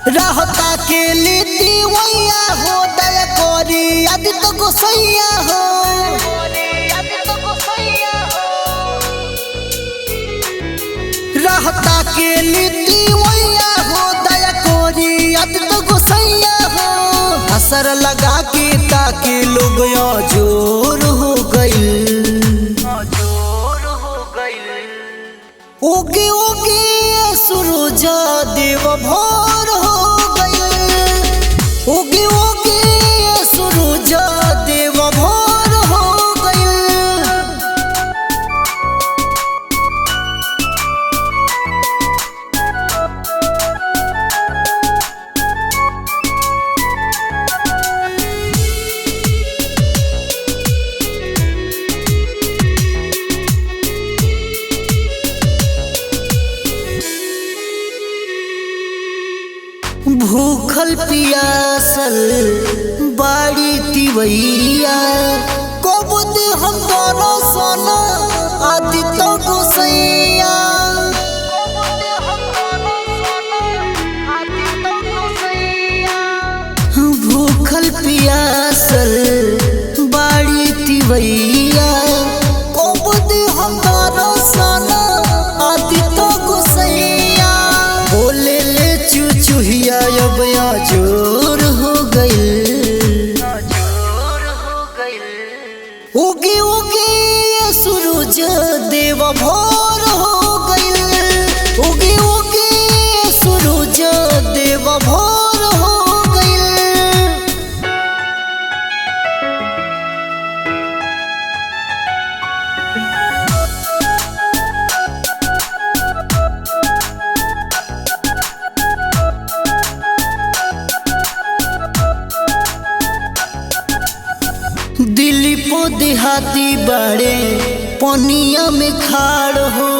रहता के लीती वैया हो दया कोरी आदित्य गोसैया हो। रहता के लीती वैया हो दया कोरी आदित्य गोसैया हो। असर लगा के ताकि लोग जोर हो गइल। उगे उगे सूरज देव भोर हो गइल। उगे उगे सूरज देव भोर हो गइल। भूखल पियासल बाड़ी तिवैया कब दे हम दोनों सोना आदित्य गोसैया। भूखल पियासल बाड़ी तिवैया कब दे हम दोनों सोना आदित्य गोसैया। बोले ले चुचुहिया अब जोर हो गइल। उगे उगे सूरज देव भोर हो गइल। उगे उगे सूरज देव भोर हो गइल। दिलीप देहाती बड़े पनिया में खाड़ हो।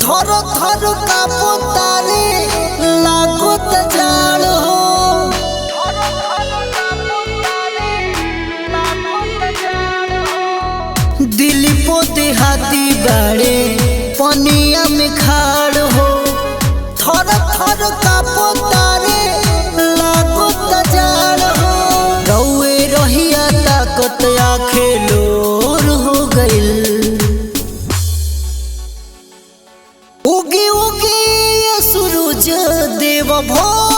थर थर का पोतारे लागो जाड़ हो। दिलीप देहाती बड़े पनिया में खाड़ हो। थर थर का पोतारे लागो जाड़ हो। रउए रहिया ताकत आखे लोर हो गइल। उगे उगे सूरज देव भोर